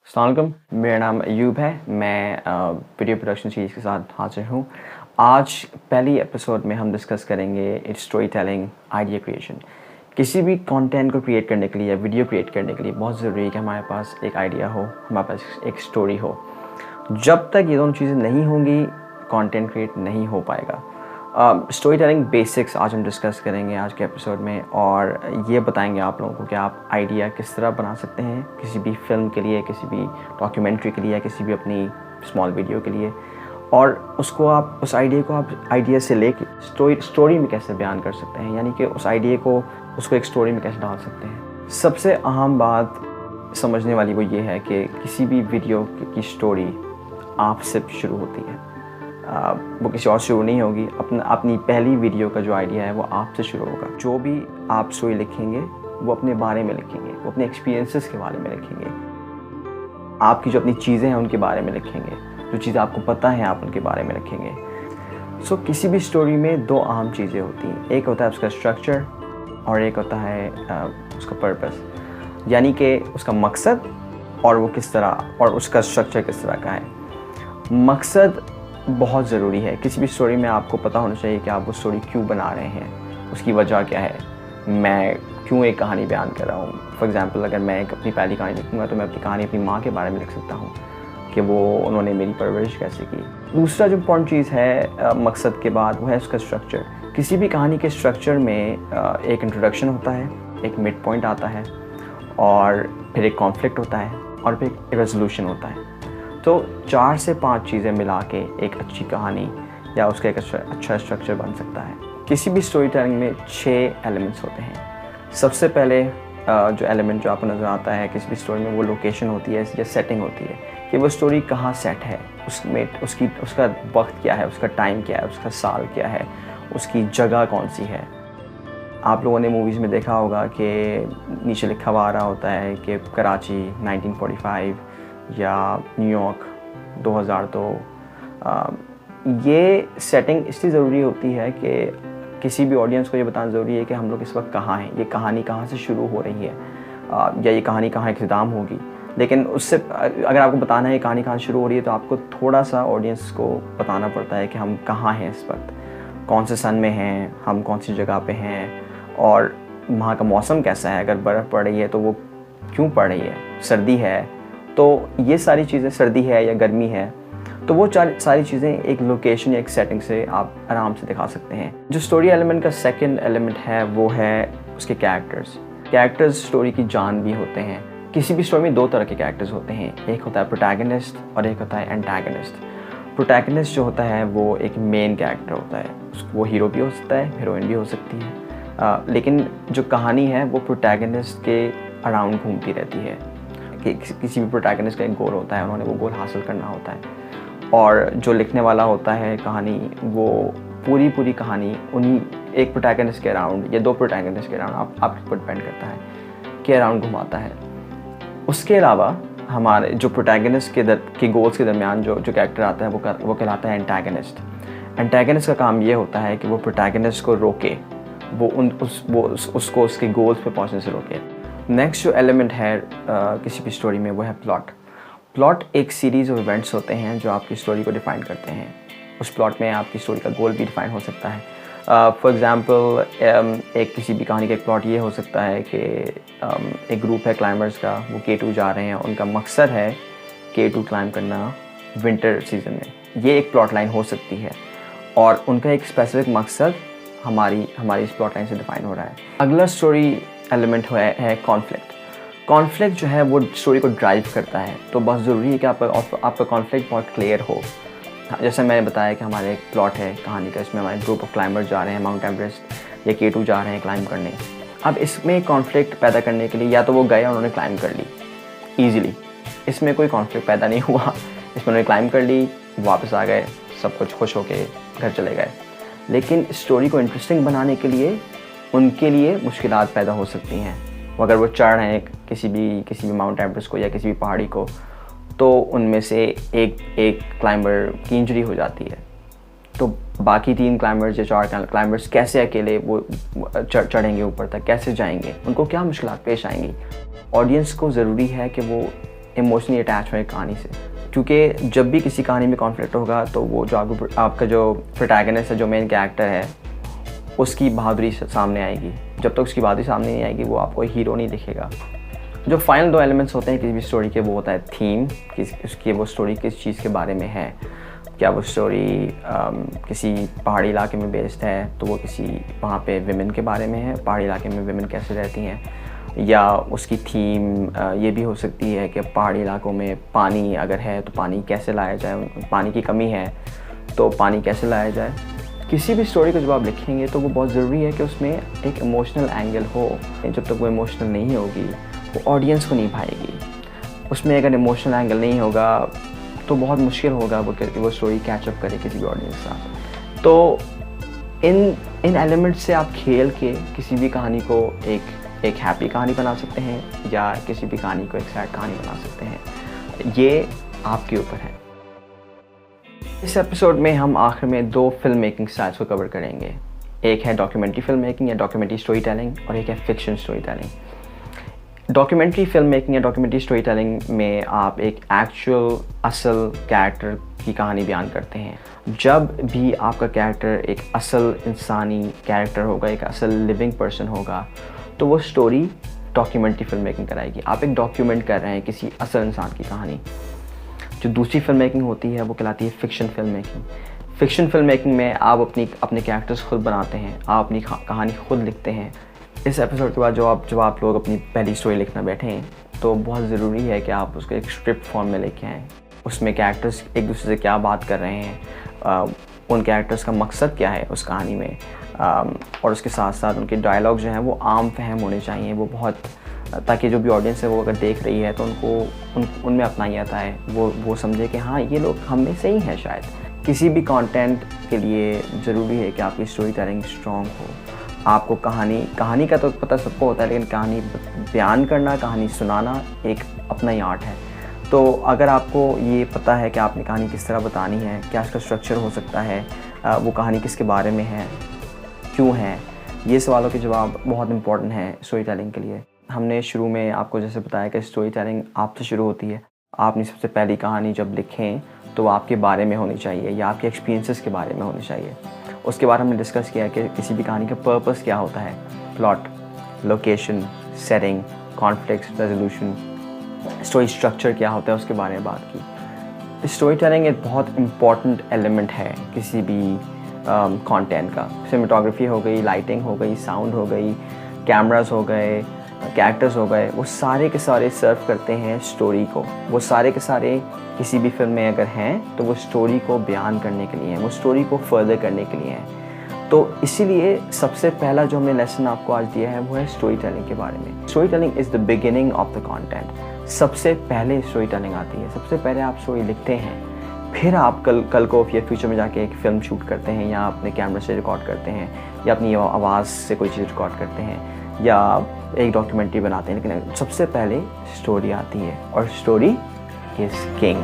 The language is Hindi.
अस्सलाम वालेकुम, मेरा नाम अयूब है। मैं वीडियो प्रोडक्शन सीरीज़ के साथ हाज़िर हूँ। आज पहली एपिसोड में हम डिस्कस करेंगे स्टोरी टेलिंग, आइडिया क्रिएशन। किसी भी कंटेंट को क्रिएट करने के लिए या वीडियो क्रिएट करने के लिए बहुत ज़रूरी है कि हमारे पास एक आइडिया हो, हमारे पास एक स्टोरी हो। जब तक ये दोनों चीज़ें नहीं होंगी, कंटेंट क्रिएट नहीं हो पाएगा। स्टोरी टेलिंग बेसिक्स आज हम डिस्कस करेंगे आज के एपिसोड में, और ये बताएंगे आप लोगों को कि आप आइडिया किस तरह बना सकते हैं किसी भी फिल्म के लिए, किसी भी डॉक्यूमेंट्री के लिए या किसी भी अपनी स्मॉल वीडियो के लिए, और उसको आप उस आइडिया को आप आइडिया से लेके स्टोरी में कैसे बयान कर सकते हैं, यानी कि उस आइडिया को उसको एक स्टोरी में कैसे डाल सकते हैं। सबसे अहम बात समझने वाली वो ये है कि किसी भी वीडियो की स्टोरी आपसे शुरू होती है, वो किसी और शुरू नहीं होगी। अपनी पहली वीडियो का जो आइडिया है वो आपसे शुरू होगा। जो भी आप स्टोरी लिखेंगे वो अपने बारे में लिखेंगे, वो अपने एक्सपीरियंसेस के बारे में लिखेंगे, आपकी जो अपनी चीज़ें हैं उनके बारे में लिखेंगे, जो चीज़ें आपको पता है आप उनके बारे में लिखेंगे। सो किसी भी स्टोरी में दो अहम चीज़ें होती हैं, एक होता है उसका स्ट्रक्चर और एक होता है उसका पर्पस, यानी कि उसका मकसद और वो किस तरह, और उसका स्ट्रक्चर किस तरह का है। मकसद बहुत ज़रूरी है। किसी भी स्टोरी में आपको पता होना चाहिए कि आप वो स्टोरी क्यों बना रहे हैं, उसकी वजह क्या है, मैं क्यों एक कहानी बयान कर रहा हूँ। फॉर एग्ज़ाम्पल, अगर मैं अपनी पहली कहानी लिखूँगा तो मैं अपनी कहानी अपनी माँ के बारे में लिख सकता हूँ कि उन्होंने मेरी परवरिश कैसे की। दूसरा जो इम्पॉर्टेंट चीज़ है मकसद के बाद, वो है उसका स्ट्रक्चर। किसी भी कहानी के स्ट्रक्चर में एक इंट्रोडक्शन होता है, एक मिड पॉइंट आता है, और फिर एक कॉन्फ्लिक्ट होता है, और फिर एक रेजोल्यूशन होता है। तो 4 से 5 चीज़ें मिला के एक अच्छी कहानी या उसका एक अच्छा स्ट्रक्चर बन सकता है। किसी भी स्टोरी टेलिंग में 6 एलिमेंट्स होते हैं। सबसे पहले जो एलिमेंट जो आपको नज़र आता है किसी भी स्टोरी में, वो लोकेशन होती है या सेटिंग होती है कि वो स्टोरी कहाँ सेट है, उसमें उसका वक्त क्या है, उसका टाइम क्या है, उसका साल क्या है, उसकी जगह कौन सी है। आप लोगों ने मूवीज़ में देखा होगा कि नीचे लिखा हुआ आ रहा होता है कि कराची 1945 या न्यूयॉर्क 2002। ये सेटिंग इसलिए ज़रूरी होती है कि किसी भी ऑडियंस को ये बताना ज़रूरी है कि हम लोग इस वक्त कहाँ हैं, ये कहानी कहाँ से शुरू हो रही है, या ये कहानी कहाँ इख्तिताम होगी। लेकिन उससे अगर आपको बताना है कहानी कहाँ शुरू हो रही है, तो आपको थोड़ा सा ऑडियंस को बताना पड़ता है कि हम कहाँ हैं इस वक्त, कौन से सन में हैं, हम कौन सी जगह पे हैं, और वहाँ का मौसम कैसा है। अगर बर्फ़ पड़ रही है तो वो क्यों पड़ रही है, सर्दी है तो ये सारी चीज़ें, सर्दी है या गर्मी है, तो वो सारी चीज़ें एक लोकेशन या एक सेटिंग से आप आराम से दिखा सकते हैं। जो स्टोरी एलिमेंट का सेकंड एलिमेंट है वो है उसके कैरेक्टर्स स्टोरी की जान भी होते हैं। किसी भी स्टोरी में 2 तरह के कैरेक्टर्स होते हैं, एक होता है प्रोटैगनिस्ट और एक होता है एंटागनिस्ट। प्रोटैगनिस्ट जो होता है वो एक मेन कैरेक्टर होता है, वो हीरो भी हो सकता है, हीरोइन भी हो सकती है, लेकिन जो कहानी है वो प्रोटैगनिस्ट के अराउंड घूमती रहती है। कि किसी भी प्रोटैगनिस्ट का एक गोल होता है, उन्होंने वो गोल हासिल करना होता है, और जो लिखने वाला होता है कहानी, वो पूरी कहानी उन्हीं एक प्रोटैगनिस्ट के अराउंड या 2 प्रोटैगनिस्ट के अराउंड, आपके ऊपर डिपेंड करता है, के अराउंड घुमाता है। उसके अलावा हमारे जो प्रोटैगनिस्ट के गोल्स के दरमियान जो कैरेक्टर आता है वो कहलाता है एंटागनिस्ट। एंटागनिस्ट का काम ये होता है कि वो प्रोटैगनिस्ट को रोके, उसको उसके गोल्स पे पहुंचने से रोके। नेक्स्ट जो एलिमेंट है किसी भी स्टोरी में वो है प्लॉट एक सीरीज़ ऑफ इवेंट्स होते हैं जो आपकी स्टोरी को डिफ़ाइन करते हैं। उस प्लॉट में आपकी स्टोरी का गोल भी डिफ़ाइन हो सकता है। फॉर एग्ज़ाम्पल, एक किसी भी कहानी का एक प्लॉट ये हो सकता है कि एक ग्रुप है क्लाइंबर्स का, वो K2 जा रहे हैं, उनका मकसद है K2 क्लाइंब करना विंटर सीज़न में। ये एक प्लॉट लाइन हो सकती है, और उनका एक स्पेसिफिक मकसद हमारी इस प्लॉट लाइन से डिफ़ाइन हो रहा है। अगला स्टोरी एलिमेंट है कॉन्फ्लिक्ट जो है वो स्टोरी को ड्राइव करता है। तो बहुत ज़रूरी है कि आपका कॉन्फ्लिक्ट बहुत क्लियर हो। जैसे मैंने बताया कि हमारा एक प्लॉट है कहानी का, इसमें हमारे ग्रुप ऑफ क्लाइंबर्स जा रहे हैं माउंट एवरेस्ट या K2 जा रहे हैं क्लाइंब करने। अब इसमें कॉन्फ्लिक्ट पैदा करने के लिए या तो वो गए और उन्होंने क्लाइंब कर ली ईजिली, इसमें कोई कॉन्फ्लिक्ट पैदा नहीं हुआ, इसमें उन्होंने क्लाइंब कर ली, वापस आ गए, सब कुछ खुश होके घर चले गए। लेकिन स्टोरी को इंटरेस्टिंग बनाने के लिए उनके लिए मुश्किलात पैदा हो सकती हैं। अगर वो चढ़ रहे हैं किसी भी माउंट एवरेस्ट को या किसी भी पहाड़ी को, तो उनमें से एक क्लाइंबर की इंजरी हो जाती है, तो बाकी 3 क्लाइंबर्स या 4 क्लाइंबर्स कैसे अकेले वो चढ़ेंगे ऊपर तक, कैसे जाएंगे, उनको क्या मुश्किलात पेश आएंगी। ऑडियंस को ज़रूरी है कि वो इमोशनली अटैच हों एक कहानी से, क्योंकि जब भी किसी कहानी में कॉन्फ्लिक्ट होगा तो वो जो आपका जो प्रोटैगनिस्ट है, जो मेन कैरेक्टर है, उसकी बहादुरी सामने आएगी। जब तक उसकी बहादुरी सामने नहीं आएगी वो आपको हीरो नहीं दिखेगा। जो फाइनल 2 एलिमेंट्स होते हैं किसी भी स्टोरी के, वो होता है थीम, उसकी वो स्टोरी किस चीज़ के बारे में है। क्या वो स्टोरी किसी पहाड़ी इलाके में बेस्ड है तो वो किसी वहाँ पे विमेन के बारे में है, पहाड़ी इलाके में विमेन कैसे रहती हैं, या उसकी थीम ये भी हो सकती है कि पहाड़ी इलाकों में पानी अगर है तो पानी कैसे लाया जाए, पानी की कमी है तो पानी कैसे लाया जाए। किसी भी स्टोरी को जब आप लिखेंगे तो वो बहुत ज़रूरी है कि उसमें एक इमोशनल एंगल हो। जब तक वो इमोशनल नहीं होगी वो ऑडियंस को नहीं भाएगी। उसमें अगर इमोशनल एंगल नहीं होगा तो बहुत मुश्किल होगा वो स्टोरी कैचअप करे किसी भी ऑडियंस के साथ। तो इन एलिमेंट्स से आप खेल के किसी भी कहानी को एक हैप्पी कहानी बना सकते हैं या किसी भी कहानी को एक सैड कहानी बना सकते हैं। ये आपके ऊपर है। इस एपिसोड में हम आखिर में 2 फिल्म मेकिंग स्टाइल्स को कवर करेंगे। एक है डॉक्यूमेंट्री फिल्म मेकिंग या डॉक्यूमेंट्री स्टोरी टेलिंग, और एक है fiction story telling. Documentary film making या डॉक्यूमेंट्री स्टोरी टेलिंग में आप एक एक्चुअल असल कैरेक्टर की कहानी बयान करते हैं। जब भी आपका कैरेक्टर एक असल इंसानी कैरेक्टर होगा, एक असल लिविंग पर्सन होगा, तो वो स्टोरी डॉक्यूमेंट्री फिल्म मेकिंग कराएगी। आप एक डॉक्यूमेंट कर रहे हैं किसी असल इंसान की कहानी। जो दूसरी फिल्म मेकिंग होती है वो कहलाती है fiction film making. Fiction film making में आप अपने कैरेक्टर्स खुद बनाते हैं, आप अपनी कहानी खुद लिखते हैं। इस एपिसोड के बाद जब आप लोग अपनी पहली स्टोरी लिखना बैठें तो बहुत ज़रूरी है कि आप उसको एक स्क्रिप्ट फॉर्म में लेके आएँ। उसमें कैरेक्टर्स एक दूसरे से क्या बात कर रहे हैं, उन कैरेक्टर्स का मकसद क्या है उस कहानी में, और उसके साथ साथ उनके डायलॉग जो हैं वो आम फहम होने चाहिए। वो बहुत, ताकि जो भी ऑडियंस है वो अगर देख रही है तो उनमें अपना ही आता है, वो समझे कि हाँ ये लोग हम में से ही हैं शायद। किसी भी कंटेंट के लिए ज़रूरी है कि आपकी स्टोरी टेलिंग स्ट्रॉन्ग हो। आपको कहानी का तो पता सबको होता है, लेकिन कहानी बयान करना, कहानी सुनाना एक अपना ही आर्ट है। तो अगर आपको ये पता है कि आपने कहानी किस तरह बतानी है, क्या इसका स्ट्रक्चर हो सकता है, वो कहानी किसके बारे में है, क्यों है, ये सवालों के जवाब बहुत इंपॉर्टेंट हैं स्टोरी टेलिंग के लिए। हमने शुरू में आपको जैसे बताया कि स्टोरी टेलिंग आपसे शुरू होती है। आपने सबसे पहली कहानी जब लिखें तो वो आपके बारे में होनी चाहिए या आपके एक्सपीरियंसेस के बारे में होनी चाहिए। उसके बाद हमने डिस्कस किया कि किसी भी कहानी का पर्पस क्या होता है, plot, location, setting, conflict resolution, story structure क्या होता है, उसके बारे में बात की। स्टोरी टेलिंग एक बहुत इम्पॉर्टेंट एलिमेंट है किसी भी कंटेंट का। सिनेमेटोग्राफी हो गई, लाइटिंग हो गई, साउंड हो गई, कैमरास हो गए, कैरेक्टर्स हो गए, वो सारे के सारे सर्व करते हैं स्टोरी को। वो सारे के सारे किसी भी फिल्म में अगर हैं तो वो स्टोरी को बयान करने के लिए हैं, वो स्टोरी को फर्दर करने के लिए हैं। तो इसीलिए सबसे पहला जो हमने लेसन आपको आज दिया है वो है स्टोरी टेलिंग के बारे में। Story telling is the beginning of the content. सबसे पहले स्टोरी टेलिंग आती है। सबसे पहले आप स्टोरी लिखते हैं, फिर आप कल को या फ्यूचर में जाके एक फ़िल्म शूट करते हैं, या अपने कैमरे से रिकॉर्ड करते हैं, या अपनी आवाज़ से कोई चीज़ रिकॉर्ड करते हैं, या एक डॉक्यूमेंट्री बनाते हैं। लेकिन सबसे पहले स्टोरी आती है, और स्टोरी इज़ किंग।